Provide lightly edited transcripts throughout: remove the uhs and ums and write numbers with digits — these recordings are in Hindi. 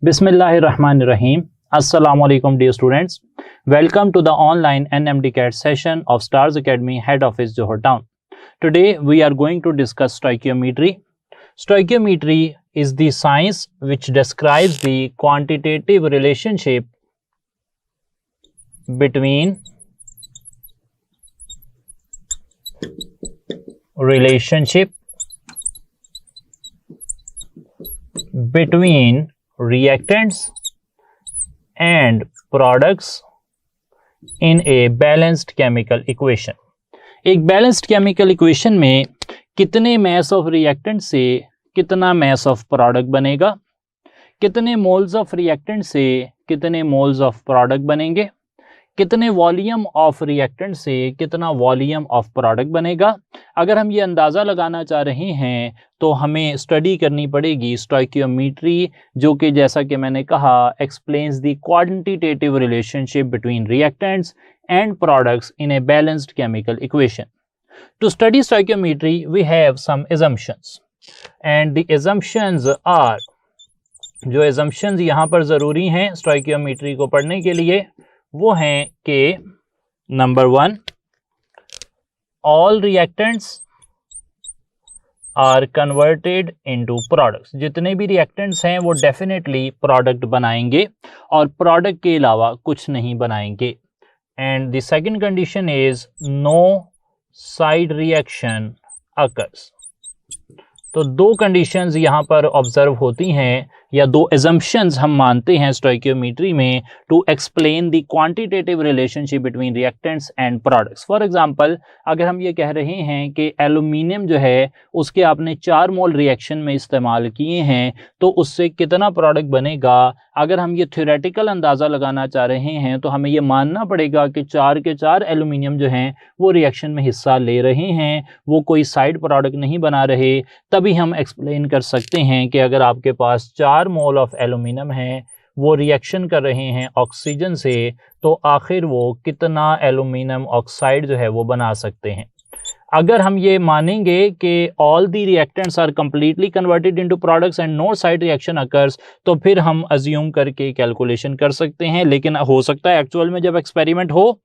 Bismillahirrahmanirrahim. Assalamu alaikum dear students. Welcome to the online NMDCAT session of Stars Academy Head Office Johor Town. Today we are going to discuss stoichiometry. Stoichiometry is the science which describes the quantitative relationship between reactants and products in a balanced chemical equation. एक बैलेंस्ड केमिकल इक्वेशन में कितने मास ऑफ रिएक्टेंट से कितना मास ऑफ प्रोडक्ट बनेगा, कितने मोल्स ऑफ रिएक्टेंट से कितने मोल्स ऑफ प्रोडक्ट बनेंगे, कितने वॉल्यूम ऑफ रिएक्टेंट से कितना वॉल्यूम ऑफ प्रोडक्ट बनेगा। अगर हम ये अंदाज़ा लगाना चाह रहे हैं तो हमें स्टडी करनी पड़ेगी स्टोइकियोमेट्री, जो कि जैसा कि मैंने कहा explains the quantitative relationship between reactants and products in a balanced chemical equation. To study stoichiometry, we have some assumptions, and the assumptions are, जो assumptions यहाँ पर ज़रूरी हैं stoichiometry को पढ़ने के लिए, वो हैं कि number 1, all reactants are converted into products. जितने भी reactants हैं वो definitely product बनाएंगे और product के अलावा कुछ नहीं बनाएंगे. And the second condition is no side reaction occurs. तो दो कंडीशंस यहाँ पर ऑब्जर्व होती हैं या दो एजम्पशंस हम मानते हैं स्टोइकियोमेट्री में to explain the quantitative relationship between reactants and products. For example, अगर हम ये कह रहे हैं कि एल्यूमिनियम जो है उसके आपने 4 मोल रिएक्शन में इस्तेमाल किए हैं तो उससे कितना प्रोडक्ट बनेगा. अगर हम ये थ्योरेटिकल अंदाज़ा लगाना चाह रहे हैं तो हमें ये मानना पड़ेगा कि 4 के 4 एल्यूमिनियम जो हैं वो रिएक्शन में हिस्सा ले रहे हैं, वो कोई साइड प्रोडक्ट नहीं बना रहे. तभी हम एक्सप्लेन कर सकते हैं कि अगर आपके पास 4 मोल ऑफ एल्यूमिनियम है, वो रिएक्शन कर रहे हैं ऑक्सीजन से, तो आखिर वो कितना एल्यूमिनियम ऑक्साइड जो है वो बना सकते हैं. अगर हम ये मानेंगे कि all the reactants are completely converted into products and no side reaction occurs, तो फिर हम अज्यूम करके कैलकुलेशन कर सकते हैं. लेकिन हो सकता है एक्चुअल में जब एक्सपेरिमेंट हो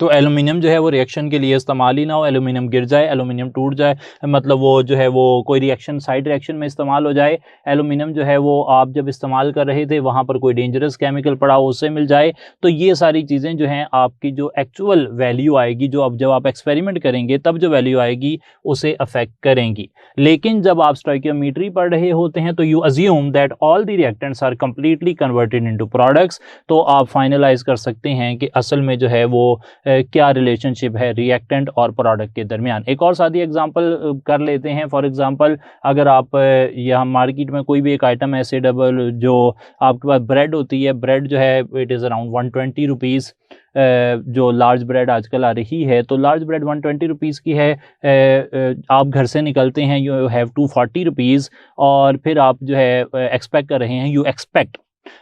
तो एल्यूमिनियम जो है वो रिएक्शन के लिए इस्तेमाल ही ना हो, एल्यूमिनियम गिर जाए, एल्यूमिनियम टूट जाए, मतलब वो जो है वो कोई रिएक्शन साइड रिएक्शन में इस्तेमाल हो जाए. एल्यूमिनियम जो है वो आप जब इस्तेमाल कर रहे थे वहाँ पर कोई डेंजरस केमिकल पड़ा हो उससे मिल जाए. तो ये सारी चीज़ें जो हैं आपकी जो एक्चुअल वैल्यू आएगी, जो अब जब आप एक्सपेरिमेंट करेंगे तब जो वैल्यू आएगी उसे अफेक्ट करेंगी. लेकिन जब आप स्टोइकियोमेट्री पढ़ रहे होते हैं तो you assume that all the reactants are completely converted into products. तो आप फाइनलाइज कर सकते हैं कि असल में जो है वो क्या रिलेशनशिप है रिएक्टेंट और प्रोडक्ट के दरमियान. एक और सादी एग्जांपल कर लेते हैं. फॉर एग्जांपल, अगर आप यहाँ मार्केट में कोई भी एक आइटम ऐसे डबल जो आपके पास ब्रेड होती है, ब्रेड जो है इट इज़ अराउंड 120 रुपीज़, जो लार्ज ब्रेड आजकल आ रही है, तो लार्ज ब्रेड 120 रुपीज़ की है. आप घर से निकलते हैं, यू हैव 240 रुपीज़, और फिर आप जो है एक्सपेक्ट कर रहे हैं, यू एक्सपेक्ट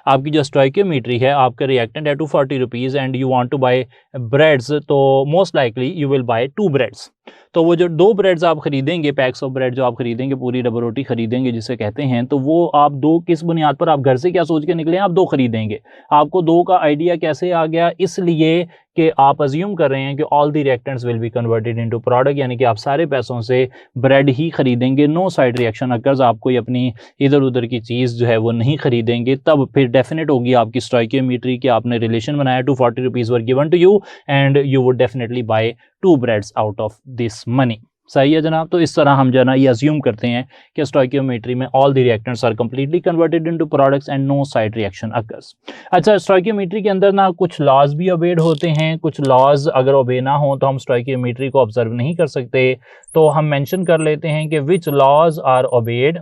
आपकी जो स्टोइकियोमेट्री है, आपका रिएक्टेंट है 240 rupees and you want to buy breads, तो most likely you will buy 2 breads. तो वो जो 2 ब्रेड्स आप खरीदेंगे, पैक्स ऑफ ब्रेड जो आप खरीदेंगे, पूरी डबल रोटी खरीदेंगे जिसे कहते हैं, तो वो आप 2 किस बुनियाद पर, आप घर से क्या सोच के निकले हैं, आप 2 खरीदेंगे. आपको 2 का आइडिया कैसे आ गया? इसलिए कि आप अज्यूम कर रहे हैं कि all the reactants will be converted into product, यानी कि आप सारे पैसों से ब्रेड ही खरीदेंगे, नो साइड रिएक्शन अकर्स, आप कोई अपनी इधर उधर की चीज़ जो है वो नहीं खरीदेंगे. तब फिर डेफिनेट होगी आपकी स्टोइकियोमेट्री की आपने रिलेशन बनाया, 240 rupees were given to you and you would definitely buy 2 breads out of this money. सही है जनाब. तो इस तरह हम जो है ना ये अज्यूम करते हैं कि स्टोइकियोमेट्री में all the reactants are completely converted into products and no side reaction occurs. अच्छा, स्टोइकियोमेट्री के अंदर ना कुछ लॉज भी ओबेड होते हैं, कुछ लॉज अगर ओबे ना हो तो हम स्टोइकियोमेट्री को ऑब्जर्व नहीं कर सकते. तो हम मेंशन कर लेते हैं कि which laws are obeyed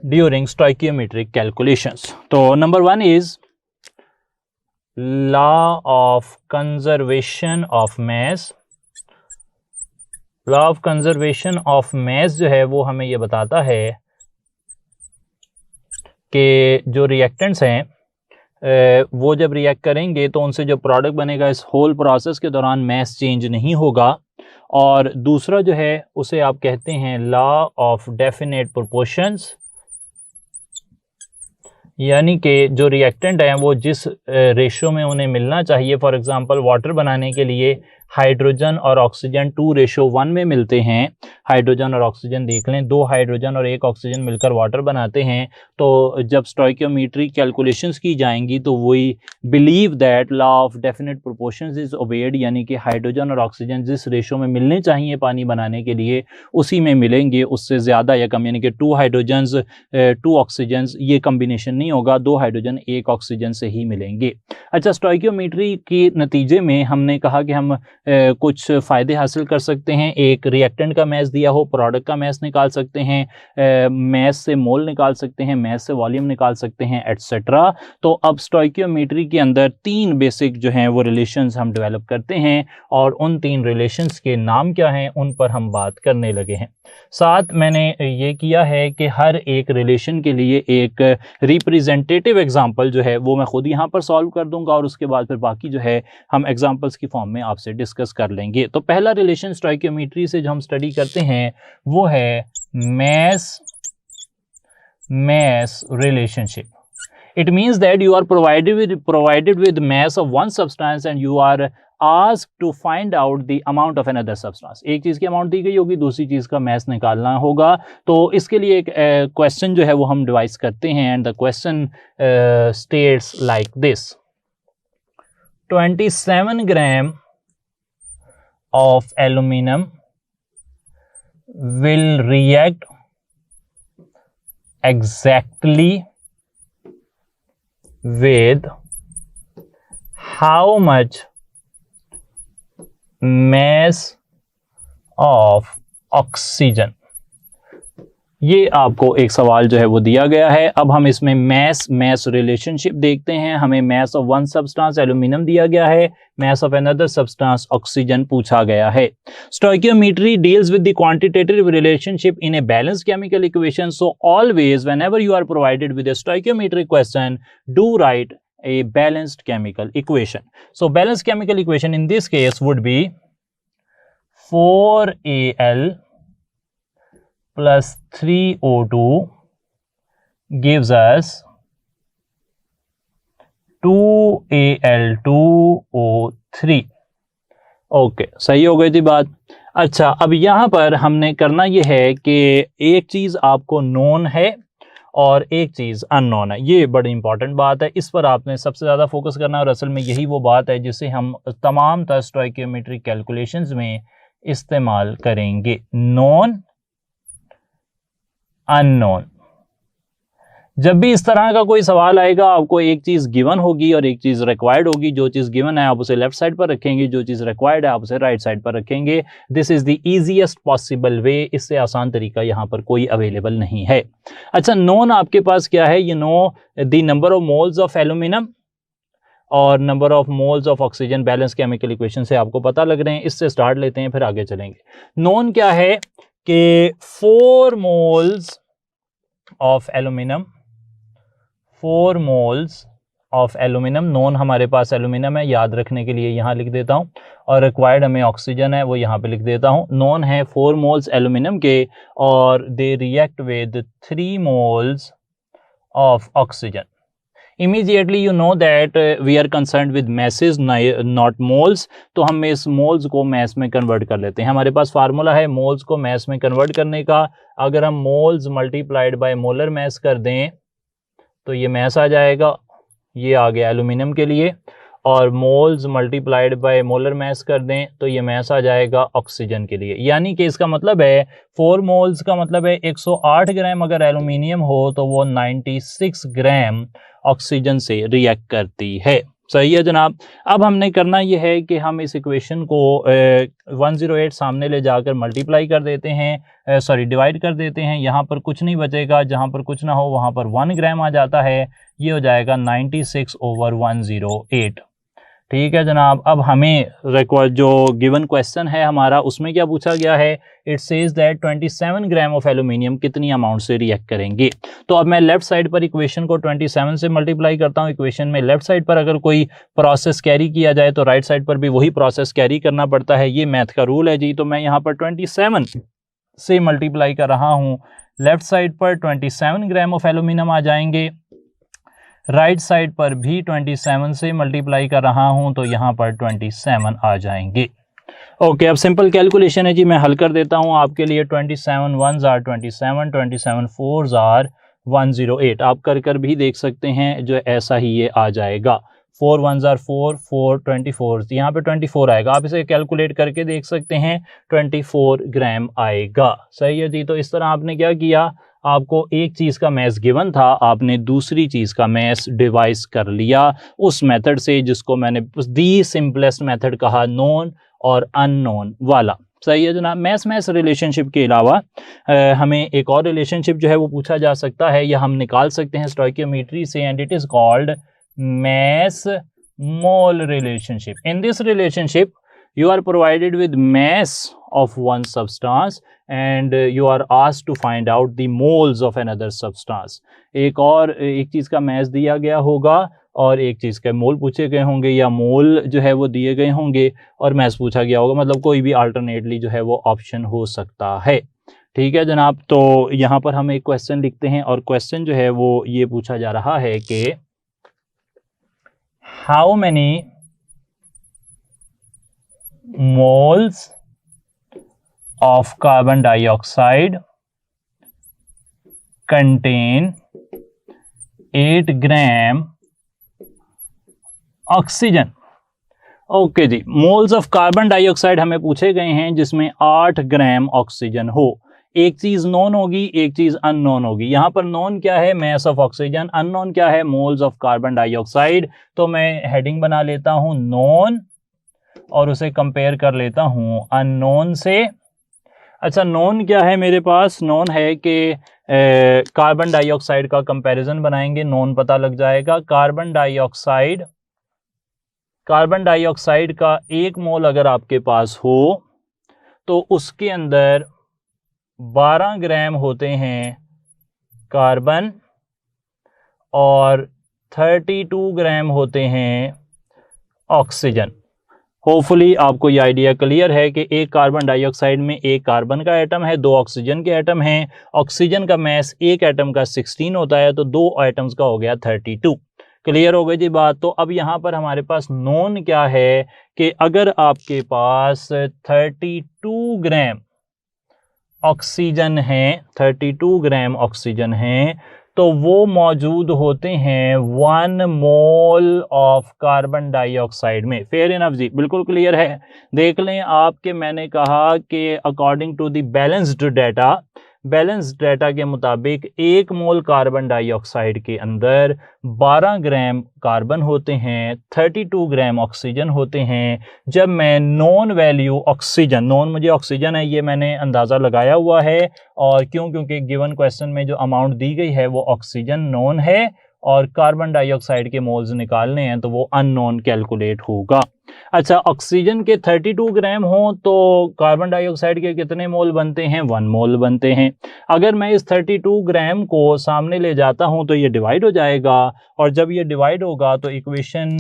during stoichiometric calculations. तो number 1 is law of conservation of mass. Law of conservation of mass जो है वो हमें ये बताता है कि जो रिएक्टेंट्स हैं वो जब रिएक्ट करेंगे तो उनसे जो प्रोडक्ट बनेगा इस होल प्रोसेस के दौरान मास चेंज नहीं होगा. और दूसरा जो है उसे आप कहते हैं लॉ ऑफ डेफिनेट प्रोपोर्शंस. यानी कि जो रिएक्टेंट हैं वो जिस रेशो में उन्हें मिलना चाहिए, फॉर एग्जांपल वाटर बनाने के लिए हाइड्रोजन और ऑक्सीजन 2:1 में मिलते हैं। हाइड्रोजन और ऑक्सीजन देख लें, 2 हाइड्रोजन और 1 ऑक्सीजन मिलकर वाटर बनाते हैं। तो जब स्टोइकियोमेट्री कैलकुलेशंस की जाएंगी तो we believe that law of definite proportions is obeyed, यानी कि हाइड्रोजन और ऑक्सीजन जिस रेशो में मिलने चाहिए पानी बनाने के लिए उसी में मिलेंगे, उससे ज़्यादा या कम, यानी कि 2 हाइड्रोजन्स 2 ऑक्सीजन्स, ये कम्बिनेशन नहीं होगा, 2 हाइड्रोजन 1 ऑक्सीजन से ही मिलेंगे। अच्छा, स्टोइकियोमेट्री के नतीजे में हमने कहा कि हम कुछ फ़ायदे हासिल कर सकते हैं। एक, रिएक्टेंट का मैस दिया हो, प्रोडक्ट का मैस निकाल सकते हैं, मैस से मोल निकाल सकते हैं, मैस से वॉल्यूम निकाल सकते हैं, एटसेट्रा। तो अब स्टोइकियोमेट्री के अंदर 3 बेसिक जो हैं वो रिलेशंस हम डेवलप करते हैं और उन 3 रिलेशंस के नाम क्या हैं उन पर हम बात करने लगे हैं। साथ मैंने ये किया है कि हर एक रिलेशन के लिए एक रिप्रेजेंटेटिव एग्जांपल जो है वो मैं खुद यहाँ पर सॉल्व कर दूंगा और उसके बाद फिर बाकी जो है हम एग्जांपल्स की फॉर्म में आपसे डिस्कस कर लेंगे। तो पहला रिलेशन स्टोइकियोमेट्री से जो हम स्टडी करते हैं वो है mass relationship. It means that you are provided with mass of one substance and you are asked to find out the amount of another substance. एक चीज़ की अमाउंट दी गई होगी, दूसरी चीज़ का मैस निकालना होगा। तो इसके लिए एक क्वेश्चन जो है वो हम डिवाइस करते हैं and the question states like this: 27 gram of aluminum will react exactly with how much mass of oxygen? ये आपको एक सवाल जो है वो दिया गया है। अब हम इसमें मैस रिलेशनशिप देखते हैं। हमें mass of one substance aluminium दिया गया है, mass of another substance oxygen पूछा गया है। Stoichiometry deals with the quantitative relationship in a balanced chemical equation, so always whenever you are provided with a stoichiometric question, do write a balanced chemical equation. So balanced chemical equation in this case would be 4Al plus 3O2 gives us 2Al2O3. Okay, सही हो गई थी बात। अच्छा, अब यहाँ पर हमने करना यह है कि एक चीज़ आपको नोन है और एक चीज़ अननोन है। ये बड़ी इंपॉर्टेंट बात है, इस पर आपने सबसे ज़्यादा फोकस करना है और असल में यही वो बात है जिसे हम तमाम तरह स्टोइकियोमेट्रिक कैलकुलेशंस में इस्तेमाल करेंगे। Known, unknown. जब भी इस तरह का कोई सवाल आएगा आपको एक चीज़ गिवन होगी और एक चीज़ रिक्वायर्ड होगी। जो चीज़ गिवन है आप उसे लेफ्ट साइड पर रखेंगे, जो चीज़ रिक्वायर्ड है आप उसे राइट साइड पर रखेंगे। This is the easiest possible way, इससे आसान तरीका यहाँ पर कोई अवेलेबल नहीं है। अच्छा, नोन आपके पास क्या है? You know the number of moles of aluminium और number of moles of oxygen balance chemical equation से आपको पता लग रहे हैं। इससे स्टार्ट लेते हैं फिर आगे चलेंगे। नोन क्या है कि 4 moles of aluminium, 4 moles of aluminium. Known हमारे पास एल्यूमिनियम है, याद रखने के लिए यहाँ लिख देता हूँ, और रिक्वायर्ड हमें ऑक्सीजन है, वो यहाँ पे लिख देता हूँ। नोन है 4 मोल्स एल्यूमिनियम के और they react with 3 moles of oxygen. Immediately you know that we are concerned with masses not moles, तो हम इस मोल्स को मैस में कन्वर्ट कर लेते हैं। हमारे पास फार्मूला है मोल्स को मैस में कन्वर्ट करने का। अगर हम moles multiplied by molar mass कर दें तो ये मैस आ जाएगा, ये आ गया एल्यूमिनियम के लिए, और moles multiplied by molar mass कर दें तो ये मैस आ जाएगा ऑक्सीजन के लिए। यानी कि इसका मतलब है 4 मोल्स का मतलब है 108 ग्राम अगर एल्यूमिनियम हो तो वो 96 ग्राम ऑक्सीजन से रिएक्ट करती है। सही है जनाब। अब हमने करना यह है कि हम इस इक्वेशन को 108 सामने ले जाकर मल्टीप्लाई कर देते हैं, डिवाइड कर देते हैं। यहाँ पर कुछ नहीं बचेगा, जहाँ पर कुछ ना हो वहाँ पर 1 ग्राम आ जाता है, ये हो जाएगा 96/108। ठीक है जनाब। अब हमें जो गिवन क्वेश्चन है हमारा उसमें क्या पूछा गया है? It says that 27 gram of aluminium कितनी अमाउंट से रिएक्ट करेंगे। तो अब मैं लेफ्ट साइड पर इक्वेशन को 27 से मल्टीप्लाई करता हूँ। इक्वेशन में लेफ्ट साइड पर अगर कोई प्रोसेस कैरी किया जाए तो राइट साइड पर भी वही प्रोसेस कैरी करना पड़ता है, ये मैथ का रूल है जी। तो मैं यहाँ पर 27 से मल्टीप्लाई कर रहा हूँ। लेफ्ट साइड पर 27 ग्राम ऑफ एल्यूमिनियम आ जाएंगे राइट साइड पर भी 27 से मल्टीप्लाई कर रहा हूं तो यहाँ पर 27 आ जाएंगे। ओके, अब सिंपल कैलकुलेशन है जी, मैं हल कर देता हूं आपके लिए। 27 1s आर 27, 27 4s आर 108। आप कर भी देख सकते हैं, जो ऐसा ही ये आ जाएगा। 4 1s आर 4, 4 24, यहाँ पे 24 आएगा। आप इसे कैलकुलेट करके देख सकते हैं, 24 ग्राम आएगा। सही है जी। तो इस तरह आपने क्या किया, आपको एक चीज़ का मैथ गिवन था, आपने दूसरी चीज़ का मैथ डिवाइस कर लिया उस मेथड से जिसको मैंने दी सिंपलेस्ट मेथड कहा, नोन और अननोन वाला। सही है जनाब। मैथ रिलेशनशिप के अलावा हमें एक और रिलेशनशिप जो है वो पूछा जा सकता है या हम निकाल सकते हैं स्टोइकियोमेट्री से, and it is called mass mole relationship. In this relationship you are provided with mass of one substance and you are asked to find out the moles of another substance. एक चीज़ का mass दिया गया होगा और एक चीज़ के मोल पूछे गए होंगे, या मोल जो है वो दिए गए होंगे और mass पूछा गया होगा, मतलब कोई भी अल्टरनेटली जो है वो ऑप्शन हो सकता है। ठीक है जनाब। तो यहाँ पर हम एक क्वेश्चन लिखते हैं और क्वेश्चन जो है वो ये पूछा जा रहा है कि how many moles of carbon dioxide contain 8 gram oxygen. Okay जी, मोल्स ऑफ कार्बन डाइऑक्साइड हमें पूछे गए हैं जिसमें 8 ग्राम ऑक्सीजन हो। एक चीज नोन होगी, एक चीज अननोन होगी। यहां पर नोन क्या है, मैस ऑफ ऑक्सीजन, अननोन क्या है, मोल्स ऑफ कार्बन डाइऑक्साइड। तो मैं हेडिंग बना लेता हूं नोन और उसे कंपेयर कर लेता हूं अननोन से। अच्छा, नोन क्या है मेरे पास, नोन है कि कार्बन डाइऑक्साइड का कंपैरिजन बनाएंगे, नोन पता लग जाएगा। कार्बन डाइऑक्साइड का 1 मोल अगर आपके पास हो तो उसके अंदर 12 ग्राम होते हैं कार्बन और 32 ग्राम होते हैं ऑक्सीजन। होपफुली आपको ये आइडिया क्लियर है कि एक कार्बन डाइऑक्साइड में एक कार्बन का एटम है, 2 ऑक्सीजन के एटम हैं। ऑक्सीजन का मैस एक एटम का 16 होता है, तो 2 एटम्स का हो गया 32। क्लियर हो गई जी बात। तो अब यहाँ पर हमारे पास नोन क्या है कि अगर आपके पास 32 ग्राम ऑक्सीजन है, 32 ग्राम ऑक्सीजन है, तो वो मौजूद होते हैं 1 मोल ऑफ कार्बन डाइऑक्साइड में। फेयर इनफ जी, बिल्कुल क्लियर है। देख लें आपके, मैंने कहा कि according to the balanced data के मुताबिक 1 मोल कार्बन डाइऑक्साइड के अंदर 12 ग्राम कार्बन होते हैं, 32 ग्राम ऑक्सीजन होते हैं। जब मैं नॉन वैल्यू ऑक्सीजन, नॉन मुझे ऑक्सीजन है ये मैंने अंदाज़ा लगाया हुआ है, और क्योंकि गिवन क्वेश्चन में जो अमाउंट दी गई है वो ऑक्सीजन नॉन है और कार्बन डाइऑक्साइड के मोल्स निकालने हैं तो वो अननोन कैलकुलेट होगा। अच्छा, ऑक्सीजन के 32 ग्राम हो तो कार्बन डाइऑक्साइड के कितने मोल बनते हैं, 1 मोल बनते हैं। अगर मैं इस 32 ग्राम को सामने ले जाता हूं तो ये डिवाइड हो जाएगा, और जब ये डिवाइड होगा तो equation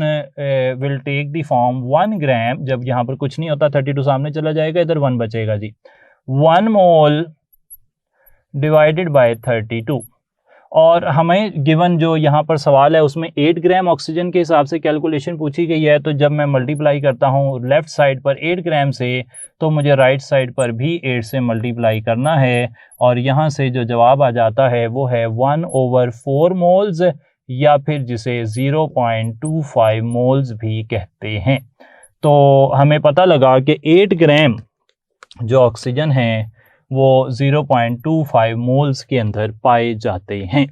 will take the form 1 gram. जब यहाँ पर कुछ नहीं होता, 32 सामने चला जाएगा, इधर 1 बचेगा जी। 1 मोल डिवाइडेड बाय 32, और हमें गिवन जो यहाँ पर सवाल है उसमें 8 ग्राम ऑक्सीजन के हिसाब से कैलकुलेशन पूछी गई है। तो जब मैं मल्टीप्लाई करता हूँ लेफ्ट साइड पर 8 ग्राम से, तो मुझे राइट साइड पर भी 8 से मल्टीप्लाई करना है, और यहाँ से जो जवाब आ जाता है वो है 1/4 मोल्स, या फिर जिसे 0.25 मोल्स भी कहते हैं। तो हमें पता लगा कि 8 ग्राम जो ऑक्सीजन है वो 0.25 मोल्स के अंदर पाए जाते हैं।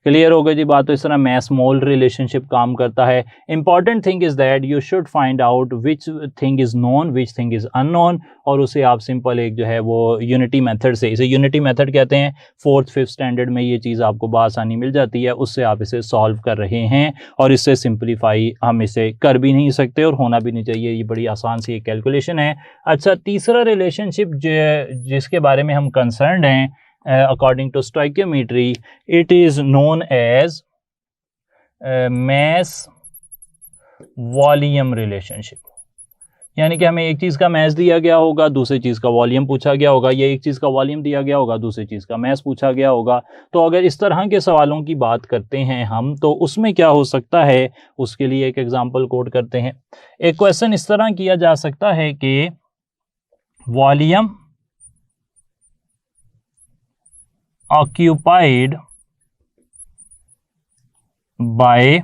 क्लियर हो गई जी बात। तो इस तरह मैस मोल रिलेशनशिप काम करता है। Important thing is that you should find out which thing is known, which thing is unknown, और उसे आप सिंपल एक जो है वो यूनिटी मेथड से, इसे यूनिटी मेथड कहते हैं, 4th 5th स्टैंडर्ड में ये चीज़ आपको बआसानी मिल जाती है, उससे आप इसे सॉल्व कर रहे हैं, और इससे सिंप्लीफाई हम इसे कर भी नहीं सकते और होना भी नहीं चाहिए। ये बड़ी आसान सी एक कैलकुलेशन है। अच्छा, तीसरा रिलेशनशिप जिसके बारे में हम कंसर्न्ड हैं according to stoichiometry, it is known as mass volume relationship। यानी कि हमें एक चीज़ का मैस दिया गया होगा, दूसरी चीज़ का वॉल्यूम पूछा गया होगा, या एक चीज़ का वॉल्यूम दिया गया होगा, दूसरी चीज़ का मैस पूछा गया होगा। तो अगर इस तरह के सवालों की बात करते हैं हम, तो उसमें क्या हो सकता है, उसके लिए एक एग्जांपल कोट करते हैं। एक क्वेश्चन इस तरह किया जा सकता है कि volume occupied by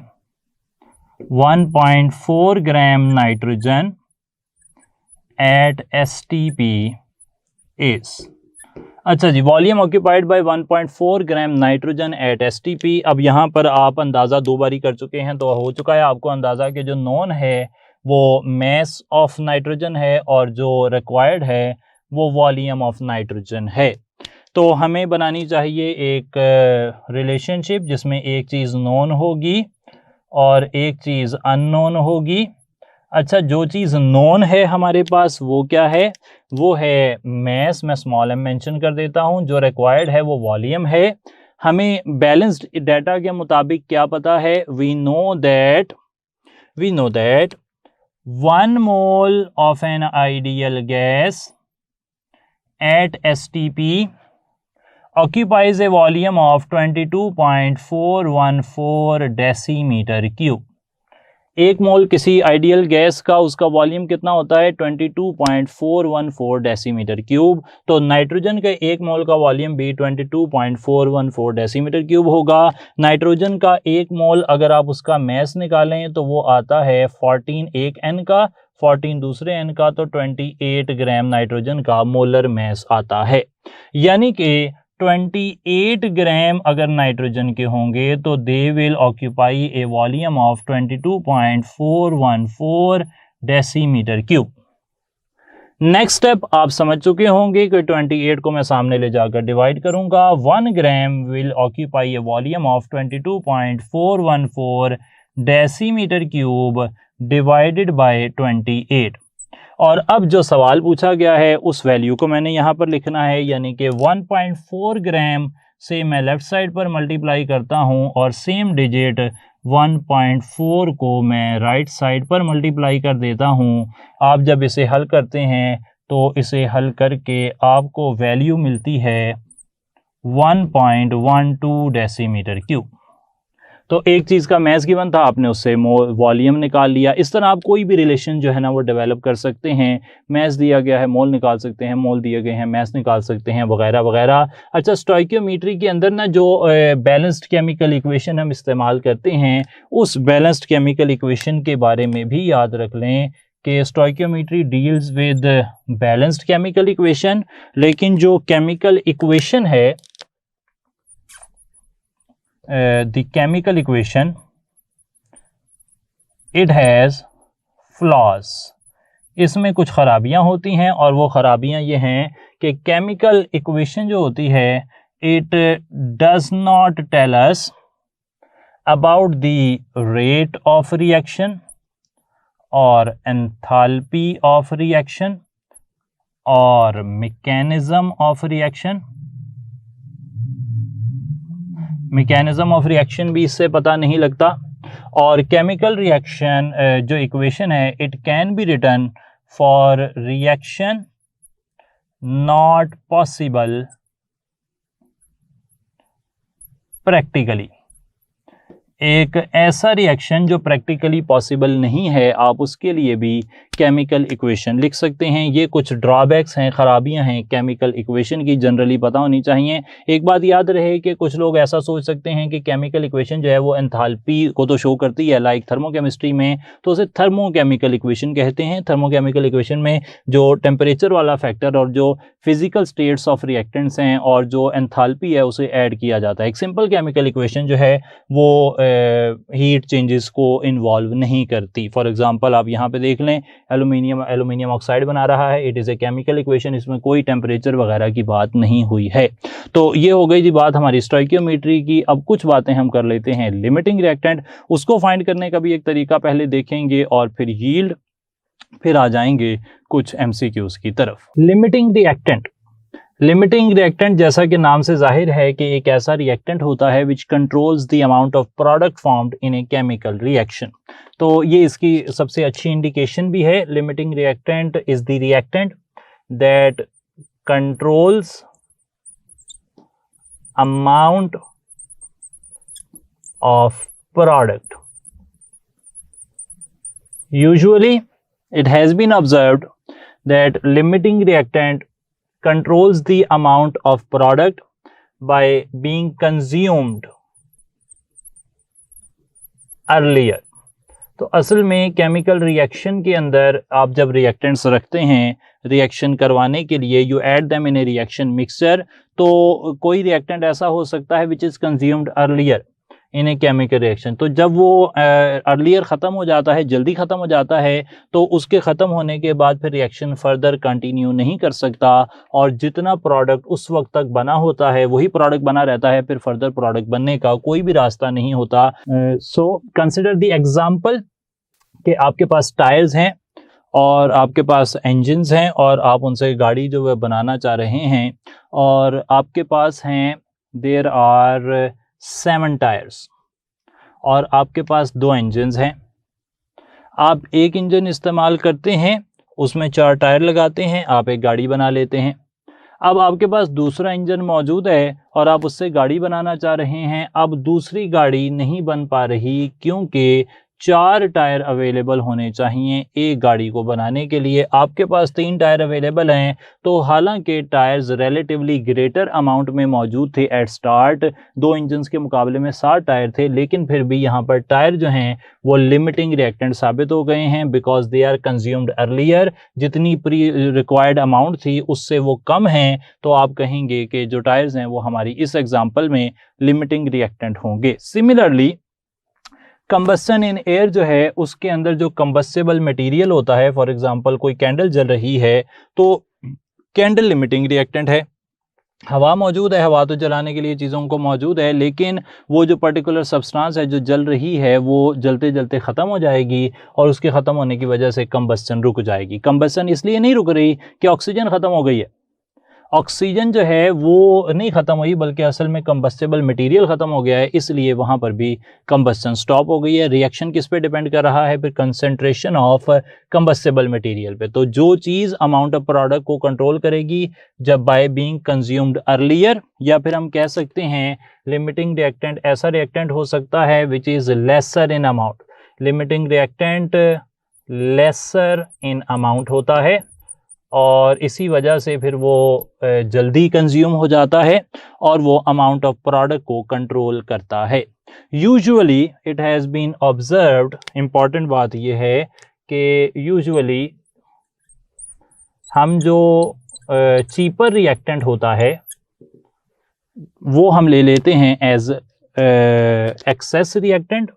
1.4 gram nitrogen at STP is. अच्छा जी, volume occupied by 1.4 gram nitrogen at STP। अब यहाँ पर आप अंदाज़ा दो बारी कर चुके हैं, तो हो चुका है आपको अंदाज़ा कि जो नोन है वो मैस ऑफ नाइट्रोजन है और जो रिक्वायर्ड है वो वॉल्यूम ऑफ नाइट्रोजन है। तो हमें बनानी चाहिए एक रिलेशनशिप जिसमें एक चीज़ नोन होगी और एक चीज़ अननोन होगी। अच्छा, जो चीज़ नोन है हमारे पास वो क्या है, वो है मैस, मैं स्मॉल m मेंशन कर देता हूँ। जो रिक्वायर्ड है वो वॉल्यूम है। हमें बैलेंस्ड डाटा के मुताबिक क्या पता है, we know that 1 mole of an ideal gas at STP occupies a volume of 22.414 decimetre cube. एक मोल किसी आइडियल गैस का उसका वॉल्यूम कितना होता है, 22.414 डेसीमीटर क्यूब। तो नाइट्रोजन के एक मोल का वॉल्यूम भी 22.414 डेसीमीटर क्यूब होगा। नाइट्रोजन का एक मोल अगर आप उसका मैस निकालें तो वो आता है 14 एक N का, 14 दूसरे N का, तो 28 ग्राम नाइट्रोजन का मोलर मैस आता है। यानी कि 28 ग्राम अगर नाइट्रोजन के होंगे तो they will occupy a volume of 22.414 decimetre cube. Next step आप समझ चुके होंगे कि 28 को मैं सामने ले जाकर डिवाइड करूंगा। 1 gram will occupy a volume of 22.414 decimetre cube divided by 28। और अब जो सवाल पूछा गया है उस वैल्यू को मैंने यहाँ पर लिखना है, यानी कि 1.4 ग्राम से मैं लेफ़्ट साइड पर मल्टीप्लाई करता हूँ और सेम डिजिट 1.4 को मैं राइट साइड पर मल्टीप्लाई कर देता हूँ। आप जब इसे हल करते हैं तो इसे हल करके आपको वैल्यू मिलती है 1.12 डेसीमीटर क्यूब। तो एक चीज़ का मैस गिवन था, आपने उससे वॉल्यूम निकाल लिया। इस तरह आप कोई भी रिलेशन जो है ना वो डेवलप कर सकते हैं। मैस दिया गया है, मोल निकाल सकते हैं, मोल दिए गए हैं, मैस निकाल सकते हैं, वगैरह वगैरह। अच्छा, स्टोइकियोमेट्री के अंदर ना जो बैलेंस्ड केमिकल इक्वेशन हम इस्तेमाल करते हैं, उस बैलेंस्ड केमिकल इक्वेशन के बारे में भी याद रख लें कि stoichiometry deals with balanced chemical equation, लेकिन जो केमिकल इक्वेशन है the chemical equation, it has flaws। इसमें कुछ खराबियां होती हैं और वो खराबियां ये हैं कि केमिकल इक्वेशन जो होती है it does not tell us about the rate of reaction or enthalpy of reaction or mechanism of reaction। Mechanism of reaction भी इससे पता नहीं लगता। और केमिकल रिएक्शन जो इक्वेशन है, it can be written for reaction not possible practically. एक ऐसा रिएक्शन जो प्रैक्टिकली पॉसिबल नहीं है, आप उसके लिए भी केमिकल इक्वेशन लिख सकते हैं। ये कुछ ड्रॉबैक्स हैं, ख़राबियां हैं केमिकल इक्वेशन की, जनरली पता होनी चाहिए। एक बात याद रहे कि कुछ लोग ऐसा सोच सकते हैं कि केमिकल इक्वेशन जो है वो एंथैल्पी को तो शो करती है, लाइक थर्मोकेमिस्ट्री में तो उसे थर्मोकेमिकल इक्वेशन कहते हैं। थर्मोकेमिकल इक्वेशन में जो टेम्परेचर वाला फैक्टर और जो फिजिकल स्टेट्स ऑफ रिएक्टेंट्स हैं और जो एंथैल्पी है उसे ऐड किया जाता है। एक सिंपल केमिकल इक्वेशन जो है वो हीट चेंजेस को इन्वॉल्व नहीं करती। फॉर एग्जांपल आप यहाँ पे देख लें, एल्यूमिनियम ऑक्साइड बना रहा है, it is a chemical equation, इसमें कोई टेम्परेचर वगैरह की बात नहीं हुई है। तो ये हो गई जी बात हमारी स्टोइकियोमेट्री की। अब कुछ बातें हम कर लेते हैं लिमिटिंग रिएक्टेंट, उसको फाइंड करने का भी एक तरीका पहले देखेंगे और फिर यील्ड, फिर आ जाएंगे कुछ MCQs की तरफ। लिमिटिंग रिएक्टेंट, लिमिटिंग रिएक्टेंट जैसा कि नाम से जाहिर है कि एक ऐसा रिएक्टेंट होता है विच controls the amount of product formed in a chemical reaction. तो ये इसकी सबसे अच्छी इंडिकेशन भी है। Limiting reactant is the reactant that controls amount of product. Usually it has been observed that limiting reactant controls the amount of product by being consumed earlier। तो असल में केमिकल रिएक्शन के अंदर आप जब रिएक्टेंट्स रखते हैं रिएक्शन करवाने के लिए, you add them in A reaction mixture, तो कोई रिएक्टेंट ऐसा हो सकता है which is consumed earlier in a chemical reaction. तो जब वो अर्लियर ख़त्म हो जाता है, जल्दी ख़त्म हो जाता है, तो उसके ख़त्म होने के बाद फिर रिएक्शन फर्दर कंटिन्यू नहीं कर सकता और जितना प्रोडक्ट उस वक्त तक बना होता है वही प्रोडक्ट बना रहता है, फिर फर्दर प्रोडक्ट बनने का कोई भी रास्ता नहीं होता। सो कंसिडर द एग्जांपल कि आपके पास टायर्स हैं और आपके पास इंजन्स हैं और आप उनसे गाड़ी जो है बनाना चाह रहे हैं, और आपके पास हैं देयर आर 7 टायर्स और आपके पास 2 इंजन्स हैं। आप एक इंजन इस्तेमाल करते हैं, उसमें 4 टायर लगाते हैं, आप एक गाड़ी बना लेते हैं। अब आपके पास दूसरा इंजन मौजूद है और आप उससे गाड़ी बनाना चाह रहे हैं। अब दूसरी गाड़ी नहीं बन पा रही क्योंकि 4 टायर अवेलेबल होने चाहिए एक गाड़ी को बनाने के लिए। आपके पास 3 टायर अवेलेबल हैं, तो हालांकि टायर्स रिलेटिवली ग्रेटर अमाउंट में मौजूद थे एट स्टार्ट, 2 इंजन्स के मुकाबले में 7 टायर थे, लेकिन फिर भी यहाँ पर टायर जो हैं वो लिमिटिंग रिएक्टेंट साबित हो गए हैं because they are consumed earlier. जितनी प्री रिक्वायर्ड अमाउंट थी उससे वो कम हैं, तो आप कहेंगे कि जो टायर्स हैं वो हमारी इस एग्जाम्पल में लिमिटिंग रिएक्टेंट होंगे। सिमिलरली कंबस्टन इन एयर जो है उसके अंदर जो कंबस्टेबल मटेरियल होता है, फॉर एग्जांपल कोई कैंडल जल रही है तो कैंडल लिमिटिंग रिएक्टेंट है। हवा मौजूद है, हवा तो जलाने के लिए चीज़ों को मौजूद है, लेकिन वो जो पर्टिकुलर सब्सटेंस है जो जल रही है वो जलते जलते ख़त्म हो जाएगी और उसके ख़त्म होने की वजह से कंबस्टन रुक जाएगी। कंबस्टन इसलिए नहीं रुक रही कि ऑक्सीजन ख़त्म हो गई है, ऑक्सीजन जो है वो नहीं ख़त्म हुई बल्कि असल में कंबस्टेबल मटेरियल ख़त्म हो गया है, इसलिए वहाँ पर भी कंबस्टन स्टॉप हो गई है। रिएक्शन किस पे डिपेंड कर रहा है? फिर कंसंट्रेशन ऑफ कंबस्टेबल मटेरियल पे। तो जो चीज़ अमाउंट ऑफ प्रोडक्ट को कंट्रोल करेगी जब बाय बीइंग कंज्यूम्ड अर्लियर, या फिर हम कह सकते हैं लिमिटिंग रिएक्टेंट ऐसा रिएक्टेंट हो सकता है which is lesser in amount. Limiting reactant lesser in amount होता है और इसी वजह से फिर वो जल्दी कंज्यूम हो जाता है और वो अमाउंट ऑफ प्रोडक्ट को कंट्रोल करता है। Usually it has been observed, important बात ये है कि यूजुअली हम जो चीपर रिएक्टेंट होता है वो हम ले लेते हैं एज एक्सेस रिएक्टेंट,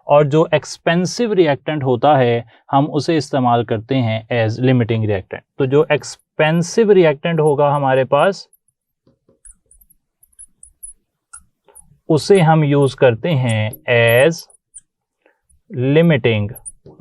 और जो एक्सपेंसिव रिएक्टेंट होता है हम उसे इस्तेमाल करते हैं एज लिमिटिंग रिएक्टेंट। तो जो एक्सपेंसिव रिएक्टेंट होगा हमारे पास उसे हम यूज करते हैं एज लिमिटिंग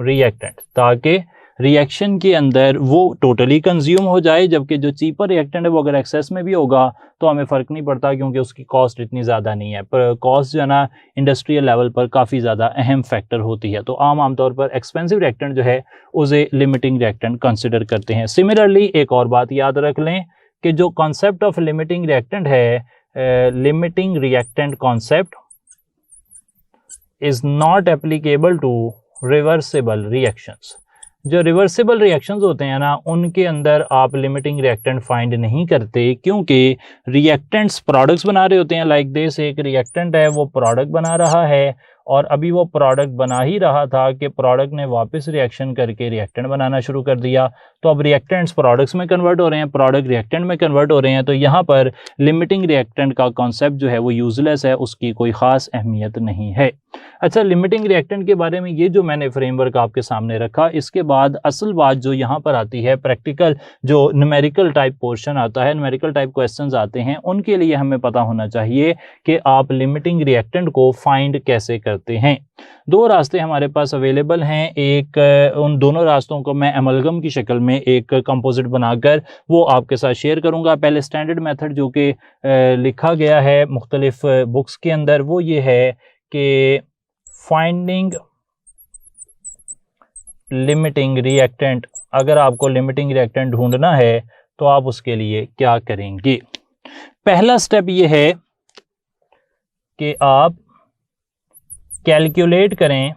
रिएक्टेंट, ताकि रिएक्शन के अंदर वो टोटली कंज्यूम हो जाए, जबकि जो चीपर रिएक्टेंट है वो अगर एक्सेस में भी होगा तो हमें फ़र्क नहीं पड़ता क्योंकि उसकी कॉस्ट इतनी ज़्यादा नहीं है। पर कॉस्ट जो है ना इंडस्ट्रियल लेवल पर काफ़ी ज़्यादा अहम फैक्टर होती है, तो आमतौर पर एक्सपेंसिव रिएक्टेंट जो है उसे लिमिटिंग रिएक्टेंट कंसिडर करते हैं। सिमिलरली एक और बात याद रख लें कि जो कॉन्सेप्ट ऑफ लिमिटिंग रिएक्टेंट है, limiting reactant concept is not applicable to reversible reactions. जो रिवर्सिबल रिएक्शंस होते हैं ना उनके अंदर आप लिमिटिंग रिएक्टेंट फाइंड नहीं करते, क्योंकि रिएक्टेंट्स प्रोडक्ट्स बना रहे होते हैं। लाइक दिस, एक रिएक्टेंट है वो प्रोडक्ट बना रहा है और अभी वो प्रोडक्ट बना ही रहा था कि प्रोडक्ट ने वापस रिएक्शन करके रिएक्टेंट बनाना शुरू कर दिया। तो अब रिएक्टेंट्स प्रोडक्ट्स में कन्वर्ट हो रहे हैं, प्रोडक्ट रिएक्टेंट में कन्वर्ट हो रहे हैं, तो यहाँ पर लिमिटिंग रिएक्टेंट का कॉन्सेप्ट जो है वो यूजलेस है, उसकी कोई ख़ास अहमियत नहीं है। अच्छा, लिमिटिंग रिएक्टेंट के बारे में ये जो मैंने फ्रेमवर्क आपके सामने रखा, इसके बाद असल बात जो यहाँ पर आती है प्रैक्टिकल जो न्यूमेरिकल टाइप पोर्शन आता है, न्यूमेरिकल टाइप क्वेश्चंस आते हैं, उनके लिए हमें पता होना चाहिए कि आप लिमिटिंग रिएक्टेंट को फाइंड कैसे कर करते हैं। दो रास्ते हमारे पास अवेलेबल हैं, एक उन दोनों रास्तों को मैं एमलगम की शक्ल में एक कंपोजिट बनाकर वो आपके साथ शेयर करूंगा। पहले स्टैंडर्ड मेथड जो कि लिखा गया है मुख्तलिफ बुक्स के अंदर वो ये है कि फाइंडिंग लिमिटिंग रिएक्टेंट। अगर आपको लिमिटिंग रिएक्टेंट ढूंढना है तो आप उसके लिए क्या करेंगे? पहला स्टेप ये है कि आप कैलकुलेट करें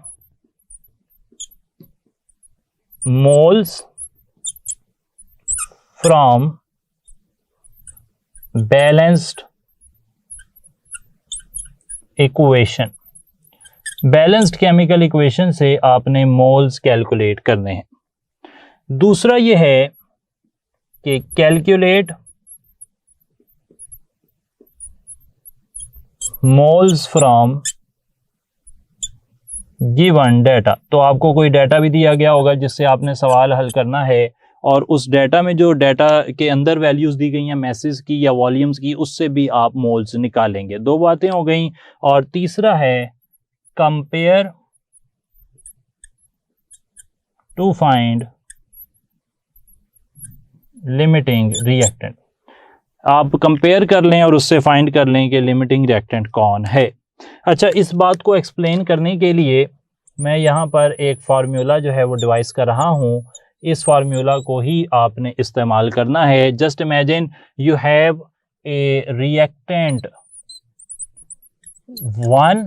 moles from balanced equation. Balanced chemical equation से आपने मोल्स कैलकुलेट करने हैं। दूसरा यह है कि calculate moles from given data. तो आपको कोई डाटा भी दिया गया होगा जिससे आपने सवाल हल करना है और उस डाटा में जो डाटा के अंदर वैल्यूज दी गई हैं मैसेज की या वॉल्यूम्स की, उससे भी आप मोल्स निकालेंगे। दो बातें हो गई। और तीसरा है compare to find limiting reactant. आप कंपेयर कर लें और उससे फाइंड कर लें कि लिमिटिंग रिएक्टेंट कौन है। अच्छा, इस बात को एक्सप्लेन करने के लिए मैं यहाँ पर एक फार्मूला जो है वो डिवाइस कर रहा हूँ। इस फार्मूला को ही आपने इस्तेमाल करना है। Just imagine you have a reactant 1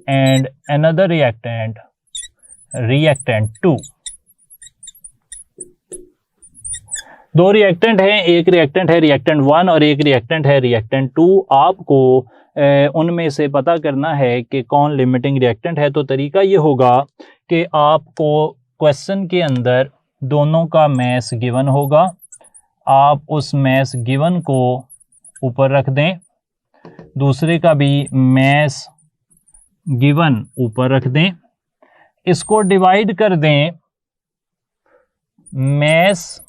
and another reactant 2। दो रिएक्टेंट हैं, एक रिएक्टेंट है रिएक्टेंट 1 और एक रिएक्टेंट है रिएक्टेंट 2। आपको उनमें से पता करना है कि कौन लिमिटिंग रिएक्टेंट है। तो तरीका ये होगा कि आपको क्वेश्चन के अंदर दोनों का मैस गिवन होगा, आप उस मैस गिवन को ऊपर रख दें, दूसरे का भी मैस गिवन ऊपर रख दें, इसको डिवाइड कर दें मैस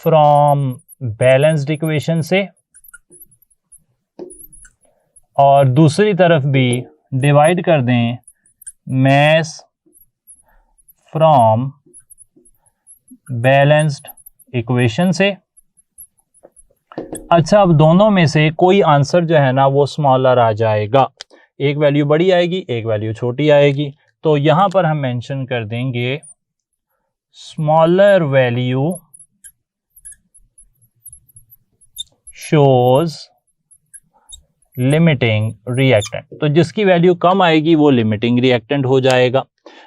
फ्रॉम बैलेंस्ड इक्वेशन से और दूसरी तरफ भी डिवाइड कर दें मैस फ्रॉम बैलेंस्ड इक्वेशन से। अच्छा, अब दोनों में से कोई आंसर जो है ना वो स्मॉलर आ जाएगा। एक वैल्यू बड़ी आएगी, एक वैल्यू छोटी आएगी। तो यहां पर हम मेंशन कर देंगे smaller value shows limiting reactant. तो जिसकी वैल्यू कम आएगी वो लिमिटिंग रिएक्टेंट हो जाएगा।